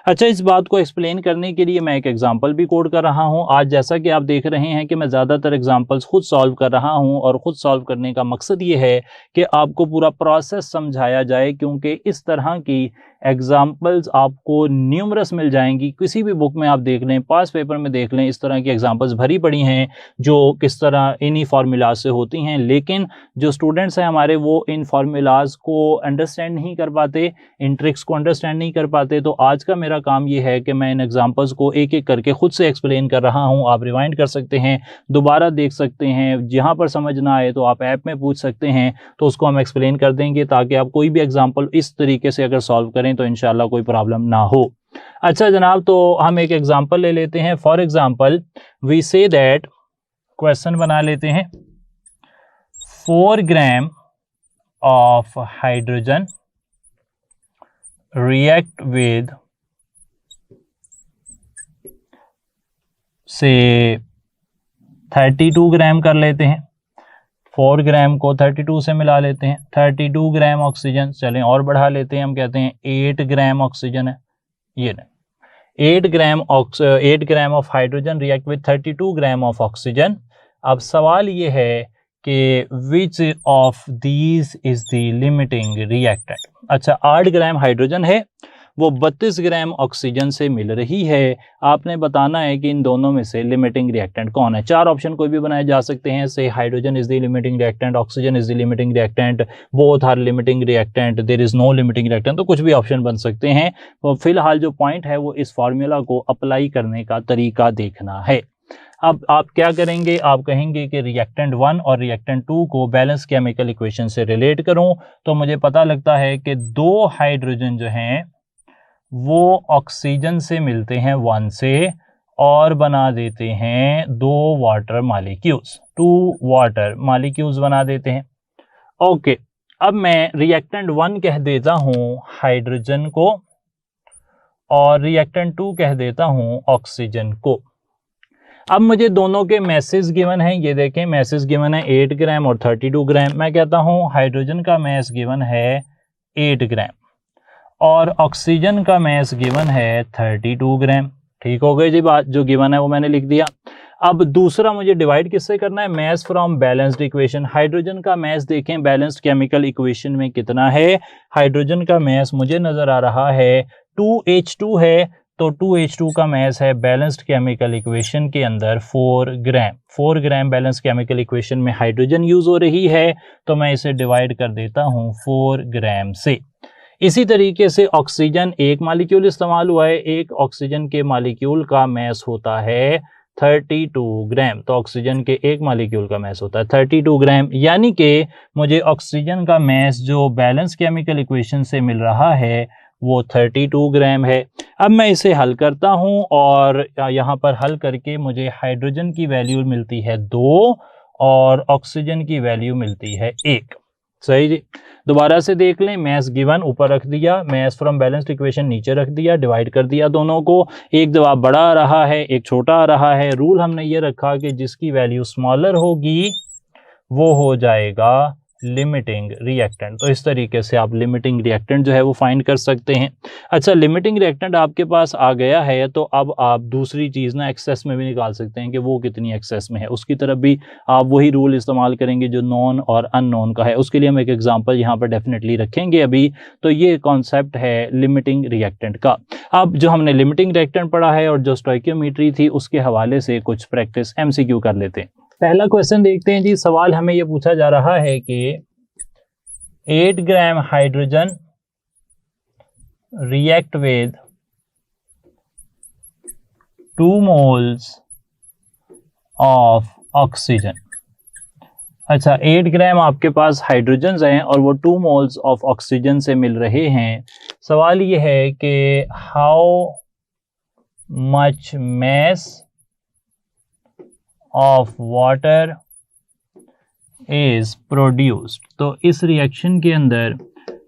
अच्छा, इस बात को एक्सप्लेन करने के लिए मैं एक एग्जांपल भी कोड कर रहा हूं। आज जैसा कि आप देख रहे हैं कि मैं ज़्यादातर एग्जांपल्स खुद सॉल्व कर रहा हूं और ख़ुद सॉल्व करने का मकसद ये है कि आपको पूरा प्रोसेस समझाया जाए, क्योंकि इस तरह की एग्जांपल्स आपको न्यूमरस मिल जाएंगी। किसी भी बुक में आप देख लें, पास पेपर में देख लें, इस तरह की एग्जांपल्स भरी पड़ी हैं जो किस तरह इन्हीं फार्मूलाज से होती हैं। लेकिन जो स्टूडेंट्स हैं हमारे वो इन फार्मूलाज को अंडरस्टैंड नहीं कर पाते, इन ट्रिक्स को अंडरस्टैंड नहीं कर पाते। तो आज का मेरा काम ये है कि मैं इन एग्जांपल्स को एक एक करके खुद से एक्सप्लेन कर रहा हूं। आप रिवाइंड कर सकते हैं, दोबारा देख सकते हैं, जहां पर समझ ना आए तो आप ऐप में पूछ सकते हैं, तो उसको हम एक्सप्लेन कर देंगे ताकि आप कोई भी एग्जांपल इस तरीके से अगर सॉल्व करें तो इंशाल्लाह कोई प्रॉब्लम ना हो। अच्छा जनाब, तो हम एक एग्जांपल ले लेते हैं। For example we say that, question बना लेते हैं, 4 gram of hydrogen react with say 32 ग्राम कर लेते हैं। 4 ग्राम को 32 से मिला लेते हैं। 32 ग्राम ऑक्सीजन, चलें और बढ़ा लेते हैं, हम कहते हैं 8 ग्राम ऑक्सीजन है। ये नहीं, 8 gram of hydrogen react with 32 gram of oxygen. अब सवाल ये है कि which of these is the limiting reactant. अच्छा, 8 ग्राम हाइड्रोजन है, वो 32 ग्राम ऑक्सीजन से मिल रही है। आपने बताना है कि इन दोनों में से लिमिटिंग रिएक्टेंट कौन है। 4 ऑप्शन कोई भी बनाए जा सकते हैं, say hydrogen is the limiting reactant, oxygen is the limiting reactant, both are limiting reactant, there is no limiting reactant. तो कुछ भी ऑप्शन बन सकते हैं। तो फिलहाल जो पॉइंट है वो इस फार्मूला को अप्लाई करने का तरीका देखना है। अब आप क्या करेंगे, आप कहेंगे कि रिएक्टेंट 1 और रिएक्टेंट 2 को बैलेंस केमिकल इक्वेशन से रिलेट करूं, तो मुझे पता लगता है कि 2 हाइड्रोजन जो हैं वो ऑक्सीजन से मिलते हैं 1 से और बना देते हैं 2 वाटर मॉलिक्यूल्स, 2 वाटर मॉलिक्यूल्स बना देते हैं। ओके, अब मैं रिएक्टेंट 1 कह देता हूं हाइड्रोजन को और रिएक्टेंट 2 कह देता हूं ऑक्सीजन को। अब मुझे दोनों के मैसेज गिवन है, ये देखें मैसेज गिवन है 8 ग्राम और 32 ग्राम। मैं कहता हूं हाइड्रोजन का मैस गिवन है 8 ग्राम और ऑक्सीजन का मैस गिवन है 32 ग्राम। ठीक हो गई जी बात, जो गिवन है वो मैंने लिख दिया। अब दूसरा मुझे डिवाइड किससे करना है, mass from balanced equation. Hydrogen का मैस देखें बैलेंस्ड केमिकल इक्वेशन में कितना है, हाइड्रोजन का मैस मुझे नजर आ रहा है 2H2 है, तो 2H2 का मैस है बैलेंस्ड केमिकल इक्वेशन के अंदर 4 ग्राम। 4 ग्राम बैलेंस्ड केमिकल इक्वेशन में हाइड्रोजन यूज हो रही है, तो मैं इसे डिवाइड कर देता हूं 4 ग्राम से। इसी तरीके से ऑक्सीजन एक मॉलिक्यूल इस्तेमाल हुआ है, एक ऑक्सीजन के मॉलिक्यूल का मैस होता है 32 ग्राम, तो ऑक्सीजन के एक मॉलिक्यूल का मैस होता है 32 ग्राम, यानी कि मुझे ऑक्सीजन का मैस जो बैलेंस केमिकल इक्वेशन से मिल रहा है वो 32 ग्राम है। अब मैं इसे हल करता हूं और यहाँ पर हल करके मुझे हाइड्रोजन की वैल्यू मिलती है 2 और ऑक्सीजन की वैल्यू मिलती है 1। सही जी, दोबारा से देख लें, मैस गिवन ऊपर रख दिया, मैस फ्रॉम बैलेंस्ड इक्वेशन नीचे रख दिया, डिवाइड कर दिया दोनों को, एक जवाब बड़ा आ रहा है एक छोटा आ रहा है। रूल हमने ये रखा कि जिसकी वैल्यू स्मॉलर होगी वो हो जाएगा लिमिटिंग रिएक्टेंट। तो इस तरीके से आप लिमिटिंग रिएक्टेंट जो है वो फाइंड कर सकते हैं। अच्छा, लिमिटिंग रिएक्टेंट आपके पास आ गया है तो अब आप दूसरी चीज़ ना एक्सेस में भी निकाल सकते हैं कि वो कितनी एक्सेस में है, उसकी तरफ भी आप वही रूल इस्तेमाल करेंगे जो नॉन और अननोन का है। उसके लिए हम एक एग्जांपल यहाँ पर डेफिनेटली रखेंगे अभी। तो ये कॉन्सेप्ट है लिमिटिंग रिएक्टेंट का। अब जो हमने लिमिटिंग रिएक्टेंट पढ़ा है और जो स्टोइकियोमेट्री थी उसके हवाले से कुछ प्रैक्टिस MCQ कर लेते हैं। पहला क्वेश्चन देखते हैं जी। सवाल हमें यह पूछा जा रहा है कि 8 gram hydrogen react with 2 moles of oxygen. अच्छा, 8 ग्राम आपके पास हाइड्रोजन हैं और वो 2 मोल्स ऑफ ऑक्सीजन से मिल रहे हैं। सवाल ये है कि how much mass of water is produced, तो इस रिएक्शन के अंदर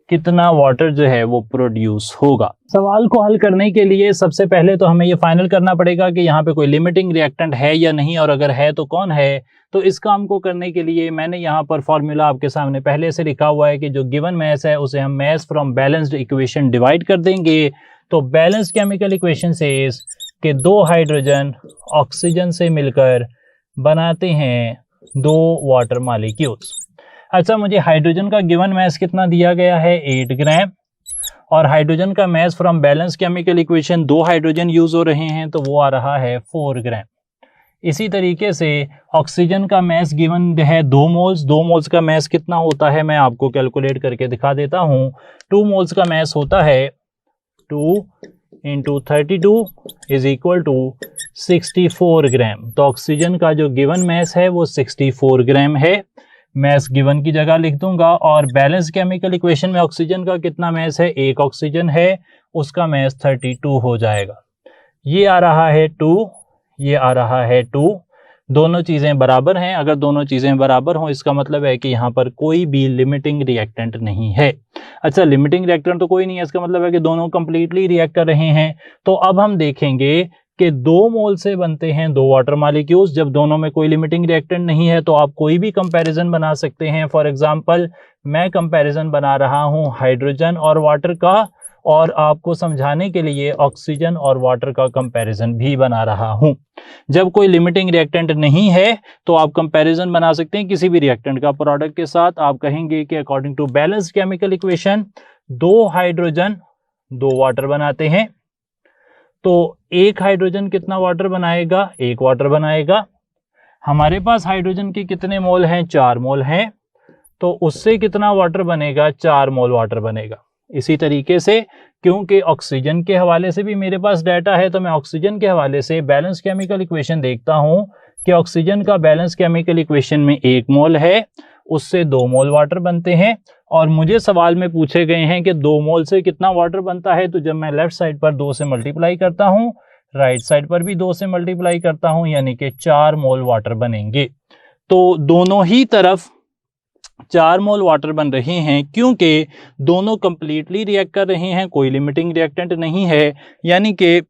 कितना वाटर जो है वो प्रोड्यूस होगा। सवाल को हल करने के लिए सबसे पहले तो हमें ये फाइनल करना पड़ेगा कि यहाँ पे कोई लिमिटिंग रिएक्टेंट है या नहीं, और अगर है तो कौन है। तो इस काम को करने के लिए मैंने यहाँ पर फॉर्मूला आपके सामने पहले से लिखा हुआ है कि जो गिवन मैस है उसे हम mass from balanced equation divide कर देंगे। तो बैलेंस्ड केमिकल इक्वेशन से कि 2 हाइड्रोजन ऑक्सीजन से मिलकर बनाते हैं 2 वाटर मॉलिक्यूल्स। अच्छा, मुझे हाइड्रोजन का गिवन मैस कितना दिया गया है 8 ग्राम, और हाइड्रोजन का mass from balance chemical equation 2 hydrogen use हो रहे हैं तो वो आ रहा है 4 ग्राम। इसी तरीके से ऑक्सीजन का मैस गिवन है 2 मोल्स। 2 मोल्स का मैस कितना होता है मैं आपको कैलकुलेट करके दिखा देता हूं। 2 मोल्स का मैस होता है 2 × 32 इज इक्वल टू 64 ग्राम। तो ऑक्सीजन का जो गिवन मैस है वो 64 ग्राम है। मैस गिवन की जगह लिख दूंगा, और बैलेंस केमिकल इक्वेशन में ऑक्सीजन का कितना मैस है, एक ऑक्सीजन है, उसका मैस 32 हो जाएगा। ये आ रहा है 2, ये आ रहा है 2। दोनों चीज़ें बराबर हैं। अगर दोनों चीज़ें बराबर हों इसका मतलब है कि यहाँ पर कोई भी लिमिटिंग रिएक्टेंट नहीं है। अच्छा, लिमिटिंग रिएक्टेंट तो कोई नहीं है, इसका मतलब है कि दोनों कंप्लीटली रिएक्ट कर रहे हैं। तो अब हम देखेंगे कि 2 मोल से बनते हैं 2 वाटर मॉलिक्यूल्स। जब दोनों में कोई लिमिटिंग रिएक्टेंट नहीं है तो आप कोई भी कंपैरिजन बना सकते हैं। फॉर एग्जांपल मैं कंपैरिजन बना रहा हूं हाइड्रोजन और वाटर का, और आपको समझाने के लिए ऑक्सीजन और वाटर का कंपैरिजन भी बना रहा हूं। जब कोई लिमिटिंग रिएक्टेंट नहीं है तो आप कंपैरिजन बना सकते हैं किसी भी रिएक्टेंट का प्रोडक्ट के साथ। आप कहेंगे कि according to balanced chemical equation 2 hydrogen 2 water बनाते हैं, तो 1 हाइड्रोजन कितना वाटर बनाएगा, 1 वाटर बनाएगा। हमारे पास हाइड्रोजन के कितने मोल हैं, 4 मोल हैं, तो उससे कितना वाटर बनेगा, 4 मोल वाटर बनेगा। इसी तरीके से क्योंकि ऑक्सीजन के हवाले से भी मेरे पास डाटा है, तो मैं ऑक्सीजन के हवाले से बैलेंस केमिकल इक्वेशन देखता हूं कि ऑक्सीजन का बैलेंस केमिकल इक्वेशन में 1 मोल है, उससे 2 मोल वाटर बनते हैं। और मुझे सवाल में पूछे गए हैं कि 2 मोल से कितना वाटर बनता है, तो जब मैं लेफ्ट साइड पर 2 से मल्टीप्लाई करता हूं, राइट साइड पर भी 2 से मल्टीप्लाई करता हूं, यानी कि 4 मोल वाटर बनेंगे। तो दोनों ही तरफ 4 मोल वाटर बन रहे हैं क्योंकि दोनों कंप्लीटली रिएक्ट कर रहे हैं, कोई लिमिटिंग रिएक्टेंट नहीं है, यानी कि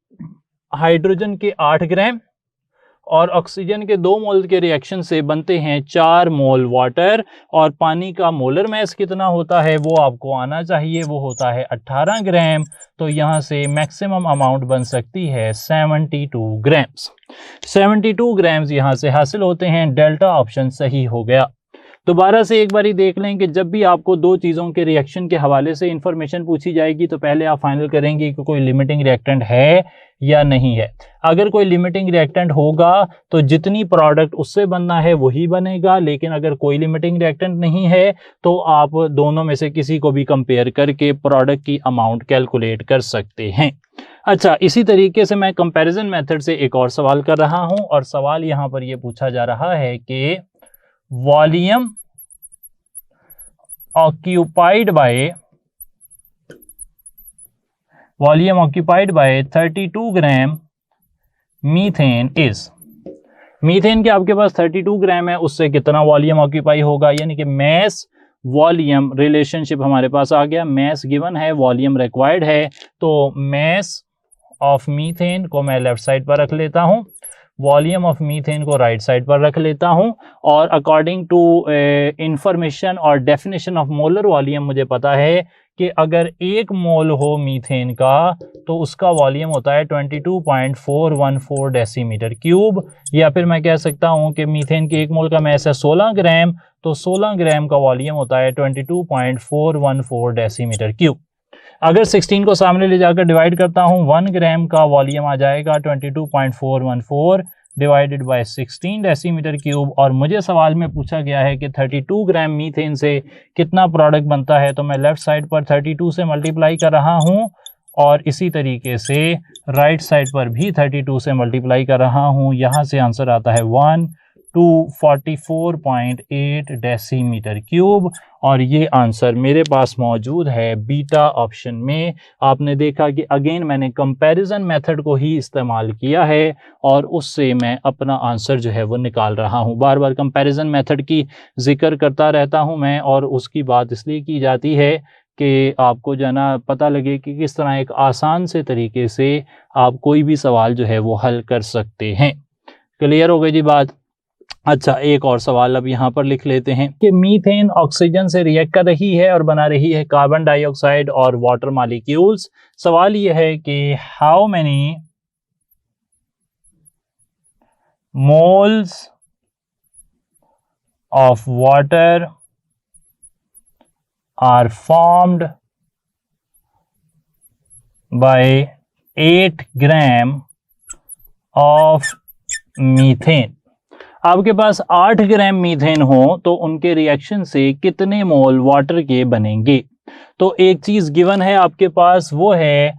हाइड्रोजन के 8 ग्राम और ऑक्सीजन के 2 मोल के रिएक्शन से बनते हैं 4 मोल वाटर। और पानी का मोलर मैस कितना होता है वो आपको आना चाहिए, वो होता है 18 ग्राम। तो यहाँ से मैक्सिमम अमाउंट बन सकती है 72 ग्राम्स। 72 ग्राम्स यहाँ से हासिल होते हैं। डेल्टा ऑप्शन सही हो गया। दोबारा से एक बारी देख लें कि जब भी आपको 2 चीज़ों के रिएक्शन के हवाले से इंफॉर्मेशन पूछी जाएगी तो पहले आप फाइनल करेंगे कि कोई लिमिटिंग रिएक्टेंट है या नहीं है। अगर कोई लिमिटिंग रिएक्टेंट होगा तो जितनी प्रोडक्ट उससे बनना है वही बनेगा, लेकिन अगर कोई लिमिटिंग रिएक्टेंट नहीं है तो आप दोनों में से किसी को भी कंपेयर करके प्रोडक्ट की अमाउंट कैलकुलेट कर सकते हैं। अच्छा, इसी तरीके से मैं कंपैरिजन मेथड से एक और सवाल कर रहा हूं और सवाल यहां पर यह पूछा जा रहा है कि volume occupied by 32 gram methane is. Methane के आपके पास 32 ग्राम है, उससे कितना वॉल्यूम ऑक्यूपाई होगा, यानी कि मैस वॉल्यूम रिलेशनशिप हमारे पास आ गया। मैस गिवन है, वॉल्यूम रिक्वायर्ड है, तो मैस ऑफ मीथेन को मैं लेफ्ट साइड पर रख लेता हूं, वॉल्यूम ऑफ मीथेन को राइट साइड पर रख लेता हूं। और अकॉर्डिंग टू इंफॉर्मेशन और डेफिनेशन ऑफ मोलर वॉल्यूम मुझे पता है कि अगर 1 मोल हो मीथेन का तो उसका वॉल्यूम होता है 22.414 डेसीमीटर क्यूब। या फिर मैं कह सकता हूं कि मीथेन के 1 मोल का मैस है 16 ग्राम, तो 16 ग्राम का वॉल्यूम होता है 22.414 डेसीमीटर क्यूब। अगर 16 को सामने ले जाकर डिवाइड करता हूं, 1 ग्राम का वॉल्यूम आ जाएगा 22.414 डिवाइडेड बाय 16 डेसीमीटर क्यूब। और मुझे सवाल में पूछा गया है कि 32 ग्राम मीथेन से कितना प्रोडक्ट बनता है, तो मैं लेफ्ट साइड पर 32 से मल्टीप्लाई कर रहा हूं और इसी तरीके से राइट साइड पर भी 32 से मल्टीप्लाई कर रहा हूं। यहां से आंसर आता है 1244.8 डेसीमीटर क्यूब। और ये आंसर मेरे पास मौजूद है बीटा ऑप्शन में। आपने देखा कि अगेन मैंने कंपैरिजन मेथड को ही इस्तेमाल किया है और उससे मैं अपना आंसर जो है वो निकाल रहा हूँ। बार बार कंपैरिजन मेथड की जिक्र करता रहता हूँ मैं, और उसकी बात इसलिए की जाती है कि आपको जो है ना पता लगे कि किस तरह एक आसान से तरीके से आप कोई भी सवाल जो है वो हल कर सकते हैं। क्लियर हो गई जी बात। अच्छा, एक और सवाल अब यहाँ पर लिख लेते हैं कि मीथेन ऑक्सीजन से रिएक्ट कर रही है और बना रही है कार्बन डाइऑक्साइड और वाटर मॉलिक्यूल्स। सवाल यह है कि how many moles of water are formed by 8 gram of methane. आपके पास 8 ग्राम मीथेन हो तो उनके रिएक्शन से कितने मोल वाटर के बनेंगे। तो एक चीज़ गिवन है आपके पास, वो है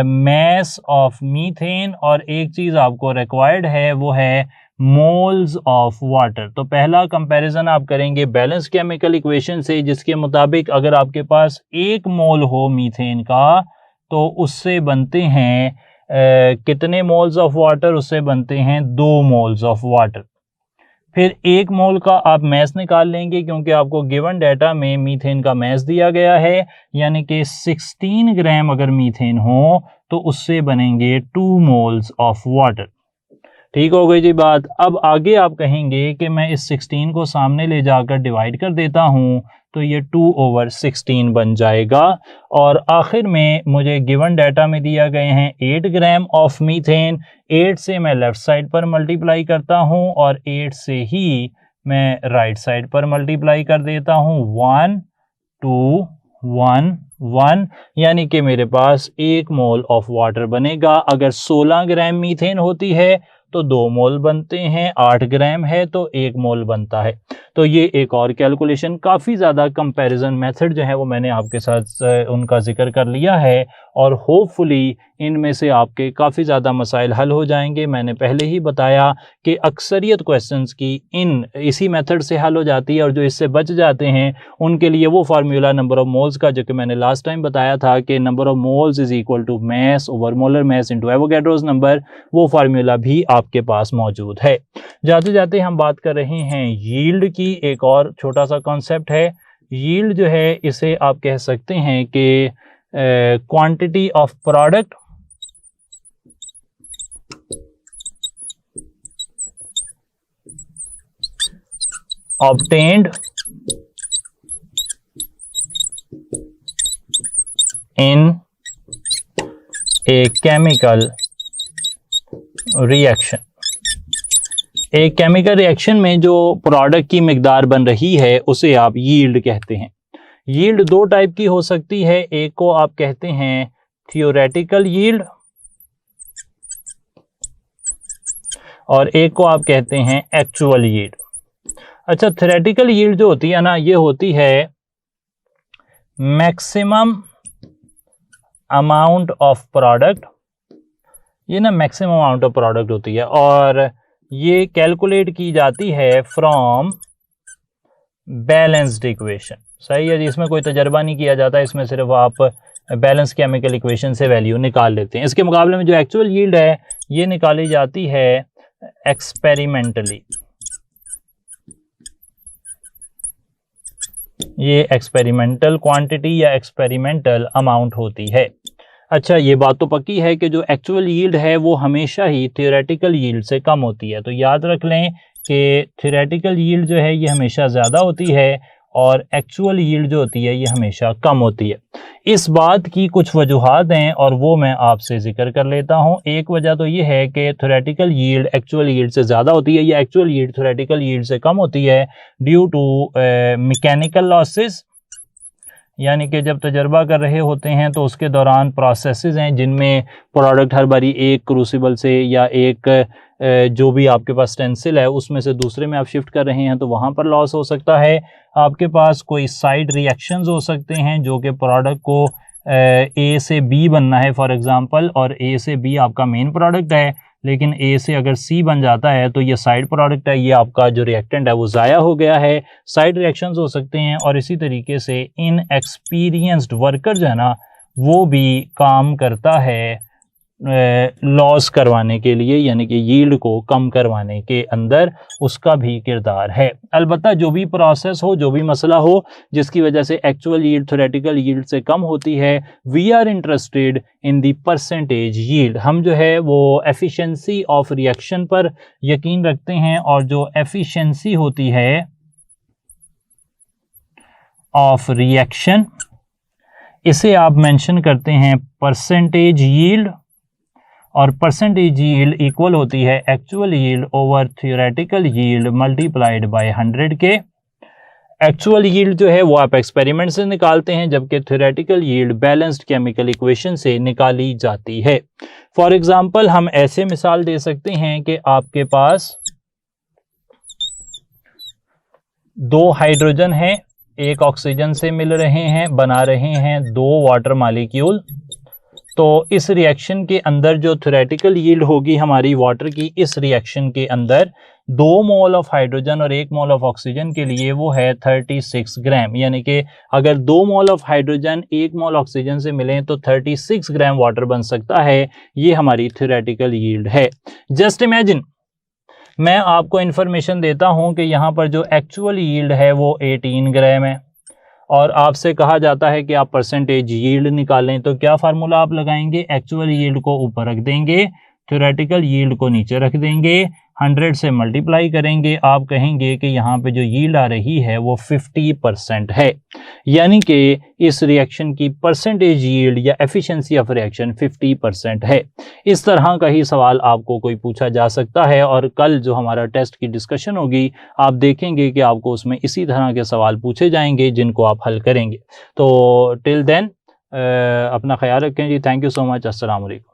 मैस ऑफ मीथेन, और एक चीज़ आपको रिक्वायर्ड है वो है मोल्स ऑफ वाटर। तो पहला कंपैरिजन आप करेंगे बैलेंस केमिकल इक्वेशन से, जिसके मुताबिक अगर आपके पास 1 मोल हो मीथेन का तो उससे बनते हैं कितने मोल्स ऑफ वाटर, उससे बनते हैं 2 मोल्स ऑफ वाटर। फिर 1 मोल का आप मैस निकाल लेंगे क्योंकि आपको गिवन डाटा में मीथेन का मैस दिया गया है, यानी कि 16 ग्राम अगर मीथेन हो तो उससे बनेंगे 2 मोल्स ऑफ वाटर। ठीक हो गई जी बात। अब आगे आप कहेंगे कि मैं इस 16 को सामने ले जाकर डिवाइड कर देता हूं तो ये 2/16 बन जाएगा। और आखिर में मुझे गिवन डाटा में दिया गए हैं 8 ग्राम ऑफ मीथेन। 8 से मैं लेफ्ट साइड पर मल्टीप्लाई करता हूं और 8 से ही मैं राइट साइड पर मल्टीप्लाई कर देता हूं। 1 2 1 1, यानी कि मेरे पास 1 मोल ऑफ वाटर बनेगा। अगर 16 ग्राम मीथेन होती है तो 2 मोल बनते हैं, 8 ग्राम है तो 1 मोल बनता है। तो ये एक और कैलकुलेशन, काफ़ी ज़्यादा कंपैरिजन मेथड जो है वो मैंने आपके साथ उनका जिक्र कर लिया है और होपफुली इनमें से आपके काफ़ी ज़्यादा मसाइल हल हो जाएंगे। मैंने पहले ही बताया कि अक्सरियत क्वेश्चंस की इसी मेथड से हल हो जाती है और जो इससे बच जाते हैं उनके लिए वो फार्मूला नंबर ऑफ मोल्स का, जो कि मैंने लास्ट टाइम बताया था कि number of moles is equal to mass over molar mass into Avogadro's number, वो फार्मूला भी आपके पास मौजूद है। जाते जाते हम बात कर रहे हैं यील्ड की। एक और छोटा सा कॉन्सेप्ट है यील्ड जो है, इसे आप कह सकते हैं कि quantity of product obtained in a chemical reaction। एक केमिकल रिएक्शन में जो प्रोडक्ट की मिकदार बन रही है उसे आप यील्ड कहते हैं। यील्ड दो टाइप की हो सकती है, एक को आप कहते हैं थियोरेटिकल यील्ड और एक को आप कहते हैं एक्चुअल यील्ड। अच्छा, थ्योरेटिकल यील्ड जो होती है ना, ये होती है मैक्सिमम अमाउंट ऑफ प्रोडक्ट, ये ना मैक्सिमम अमाउंट ऑफ प्रोडक्ट होती है और ये कैलकुलेट की जाती है फ्रॉम बैलेंस्ड इक्वेशन। सही है जी, इसमें कोई तजर्बा नहीं किया जाता, इसमें सिर्फ आप बैलेंस केमिकल इक्वेशन से वैल्यू निकाल लेते हैं। इसके मुकाबले में जो एक्चुअल यील्ड है ये निकाली जाती है एक्सपेरिमेंटली। ये एक्सपेरिमेंटल क्वांटिटी या एक्सपेरिमेंटल अमाउंट होती है। अच्छा, ये बात तो पक्की है कि जो एक्चुअल यील्ड है वो हमेशा ही थियोरेटिकल यील्ड से कम होती है। तो याद रख लें कि थियोरेटिकल यील्ड जो है ये हमेशा ज़्यादा होती है और एक्चुअल यील्ड जो होती है ये हमेशा कम होती है। इस बात की कुछ वजूहात हैं और वो मैं आपसे जिक्र कर लेता हूँ। एक वजह तो ये है कि थियोरेटिकल यील्ड एक्चुअल यील्ड से ज़्यादा होती है या एक्चुअल यील्ड थियोरेटिकल यील्ड से कम होती है ड्यू टू मैकेनिकल लॉसेस, यानी कि जब तजर्बा कर रहे होते हैं तो उसके दौरान प्रोसेसेस हैं जिनमें प्रोडक्ट हर बारी एक क्रूसिबल से या एक जो भी आपके पास स्टेंसिल है उसमें से दूसरे में आप शिफ्ट कर रहे हैं तो वहाँ पर लॉस हो सकता है। आपके पास कोई साइड रिएक्शंस हो सकते हैं जो कि प्रोडक्ट को ए से बी बनना है फॉर एग्जांपल, और ए से बी आपका मेन प्रोडक्ट है, लेकिन ए से अगर सी बन जाता है तो ये साइड प्रोडक्ट है, ये आपका जो रिएक्टेंट है वो ज़ाया हो गया है। साइड रिएक्शंस हो सकते हैं और इसी तरीके से इनएक्सपीरियंस्ड वर्कर जो है ना वो भी काम करता है लॉस करवाने के लिए, यानी कि यील्ड को कम करवाने के अंदर उसका भी किरदार है। अलबत्ता जो भी प्रोसेस हो, जो भी मसला हो जिसकी वजह से एक्चुअल यील्ड थ्योरेटिकल यील्ड से कम होती है, we are interested in the percentage yield. हम जो है वो एफिशिएंसी ऑफ रिएक्शन पर यकीन रखते हैं और जो एफिशिएंसी होती है ऑफ रिएक्शन इसे आप मेंशन करते हैं परसेंटेज यील्ड, और परसेंटेज यील्ड इक्वल होती है actual yield over theoretical yield multiplied by 100 के। एक्चुअल यील्ड जो है वो आप एक्सपेरिमेंट से निकालते हैं, जबकि theoretical yield balanced chemical equation से निकाली जाती है। फॉर एग्जांपल हम ऐसे मिसाल दे सकते हैं कि आपके पास 2 हाइड्रोजन हैं, एक ऑक्सीजन से मिल रहे हैं, बना रहे हैं 2 वाटर मॉलिक्यूल। तो इस रिएक्शन के अंदर जो थ्योरेटिकल यील्ड होगी हमारी वाटर की, इस रिएक्शन के अंदर 2 मोल ऑफ हाइड्रोजन और 1 मोल ऑफ ऑक्सीजन के लिए वो है 36 ग्राम, यानी कि अगर 2 mole of hydrogen 1 mole oxygen से मिलें तो 36 ग्राम वाटर बन सकता है। ये हमारी थ्योरेटिकल यील्ड है। जस्ट इमेजिन, मैं आपको इन्फॉर्मेशन देता हूं कि यहाँ पर जो एक्चुअल यील्ड है वो 18 ग्राम है और आपसे कहा जाता है कि आप परसेंटेज यील्ड निकालें, तो क्या फार्मूला आप लगाएंगे? एक्चुअल यील्ड को ऊपर रख देंगे, थ्योरेटिकल यील्ड को नीचे रख देंगे, 100 से मल्टीप्लाई करेंगे, आप कहेंगे कि यहाँ पे जो यील्ड आ रही है वो 50% है, यानी कि इस रिएक्शन की परसेंटेज यील्ड या एफिशिएंसी ऑफ रिएक्शन 50% है। इस तरह का ही सवाल आपको कोई पूछा जा सकता है और कल जो हमारा टेस्ट की डिस्कशन होगी आप देखेंगे कि आपको उसमें इसी तरह के सवाल पूछे जाएंगे जिनको आप हल करेंगे। तो टिल देन अपना ख्याल रखें जी। Thank you so much. अस्सलाम वालेकुम।